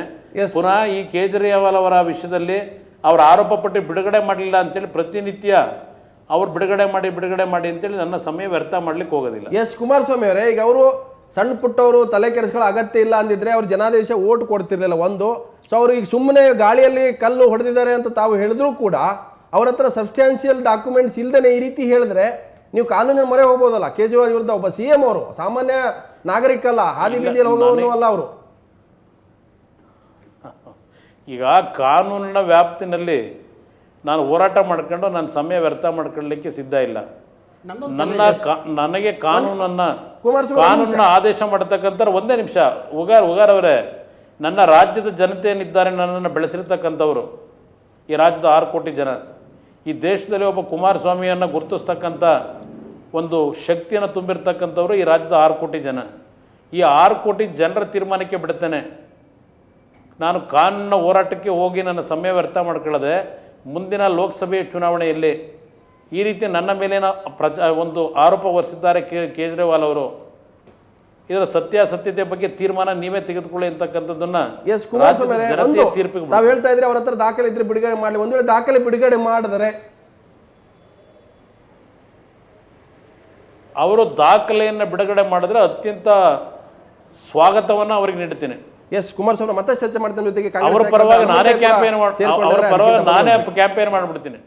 Speaker 4: ಪುನಃ ಈ ಕೇಜ್ರಿವಾಲ್ ಅವರ ವಿಷಯದಲ್ಲಿ ಅವರ ಆರೋಪ ಪಟ್ಟಿ ಬಿಡುಗಡೆ ಮಾಡಲಿಲ್ಲ ಅಂತೇಳಿ ಪ್ರತಿನಿತ್ಯ ಅವ್ರು ಬಿಡುಗಡೆ ಮಾಡಿ ಅಂತೇಳಿ ನನ್ನ ಸಮಯ ವ್ಯರ್ಥ ಮಾಡ್ಲಿಕ್ಕೆ ಹೋಗೋದಿಲ್ಲ.
Speaker 1: ಎಸ್ ಕುಮಾರಸ್ವಾಮಿ ಅವರೇ, ಈಗ ಅವರು ಸಣ್ಣ ಪುಟ್ಟವರು ತಲೆ ಕೆಡಿಸ್ಕೊಳ್ಳೋ ಅಗತ್ಯ ಇಲ್ಲ ಅಂದಿದ್ರೆ ಅವ್ರು ಜನಾದೇಶ ಓಟ್ ಕೊಡ್ತಿರ್ಲಿಲ್ಲ ಒಂದು. ಸೊ ಅವರು ಈಗ ಸುಮ್ಮನೆ ಗಾಳಿಯಲ್ಲಿ ಕಲ್ಲು ಹೊಡೆದಿದ್ದಾರೆ ಅಂತ ತಾವು ಹೇಳಿದ್ರು ಕೂಡ ಅವ್ರ ಹತ್ರ ಸಬ್ಸ್ಟ್ಯಾನ್ಷಿಯಲ್ ಡಾಕ್ಯುಮೆಂಟ್ಸ್ ಇಲ್ದೇನೆ ಈ ರೀತಿ ಹೇಳಿದ್ರೆ ನೀವು ಕಾನೂನಿನ ಮೊರೆ ಹೋಗ್ಬೋದಲ್ಲ. ಕೇಜ್ರಿವಾಲ್ ವಿರುದ್ಧ ಒಬ್ಬ CM ಅವರು ಸಾಮಾನ್ಯ ನಾಗರಿಕ ಅಲ್ಲ, ಹಾದಿ ಬೀದಿಯಲ್ಲಿ ಹೋಗೋನು ಅಲ್ಲ ಅವರು.
Speaker 4: ಈಗ ಕಾನೂನಿನ ವ್ಯಾಪ್ತಿನಲ್ಲಿ ನಾನು ಹೋರಾಟ ಮಾಡ್ಕೊಂಡು ನನ್ನ ಸಮಯ ವ್ಯರ್ಥ ಮಾಡ್ಕೊಳ್ಳಲಿಕ್ಕೆ ಸಿದ್ಧ ಇಲ್ಲ. ನನಗೆ ಕಾನೂನನ್ನ ಆದೇಶ ಮಾಡತಕ್ಕಂಥ ಒಂದೇ ನಿಮಿಷ ಉಗಾರ್ ಅವರೇ, ನನ್ನ ರಾಜ್ಯದ ಜನತೆ ಏನಿದ್ದಾರೆ, ನನ್ನನ್ನು ಬೆಳೆಸಿರ್ತಕ್ಕಂಥವ್ರು ಈ ರಾಜ್ಯದ 6 ಕೋಟಿ ಜನ, ಈ ದೇಶದಲ್ಲಿ ಒಬ್ಬ ಕುಮಾರಸ್ವಾಮಿಯನ್ನು ಗುರುತಿಸ್ತಕ್ಕಂಥ ಒಂದು ಶಕ್ತಿಯನ್ನು ತುಂಬಿರ್ತಕ್ಕಂಥವ್ರು ಈ ರಾಜ್ಯದ 6 ಕೋಟಿ ಜನ. ಈ 6 ಕೋಟಿ ಜನರ ತೀರ್ಮಾನಕ್ಕೆ ಬಿಡ್ತೇನೆ. ನಾನು ಕಾನೂನಿನ ಹೋರಾಟಕ್ಕೆ ಹೋಗಿ ನನ್ನ ಸಮಯ ವ್ಯರ್ಥ ಮಾಡ್ಕೊಳ್ಳದೆ ಮುಂದಿನ ಲೋಕಸಭೆ ಚುನಾವಣೆಯಲ್ಲಿ ಈ ರೀತಿ ನನ್ನ ಮೇಲಿನ ಒಂದು ಆರೋಪ ಹೊರಿಸಿದ್ದಾರೆ ಕೇಜ್ರಿವಾಲ್ ಅವರು. ಇದರ ಸತ್ಯಾಸತ್ಯತೆ ಬಗ್ಗೆ ತೀರ್ಮಾನ ನೀವೇ ತೆಗೆದುಕೊಳ್ಳಿ ಅಂತಕ್ಕಂಥದ್ದನ್ನ ತೀರ್ಪಿಗೆ
Speaker 1: ತಾವು ಹೇಳ್ತಾ ಇದ್ರೆ ಅವ್ರ ಹತ್ರ ದಾಖಲೆ ಇದ್ರೆ ಬಿಡುಗಡೆ ಮಾಡಲಿ. ಒಂದು ವೇಳೆ ದಾಖಲೆ ಬಿಡುಗಡೆ ಮಾಡಿದರೆ
Speaker 4: ಅವರು ದಾಖಲೆಯನ್ನು ಬಿಡುಗಡೆ ಮಾಡಿದ್ರೆ ಅತ್ಯಂತ ಸ್ವಾಗತವನ್ನು ಅವರಿಗೆ ನೀಡುತ್ತೇನೆ.
Speaker 1: ಎಸ್ ಕುಮಾರಸ್ವಾಮಿ ಮತ್ತೆ ಚರ್ಚೆ ಮಾಡ್ತೇನೆ ಜೊತೆಗೆ
Speaker 4: ಅವರ ಪರವಾಗಿ ನಾನೇ ಕ್ಯಾಂಪೇನ್ ಮಾಡಿಬಿಡ್ತೀನಿ.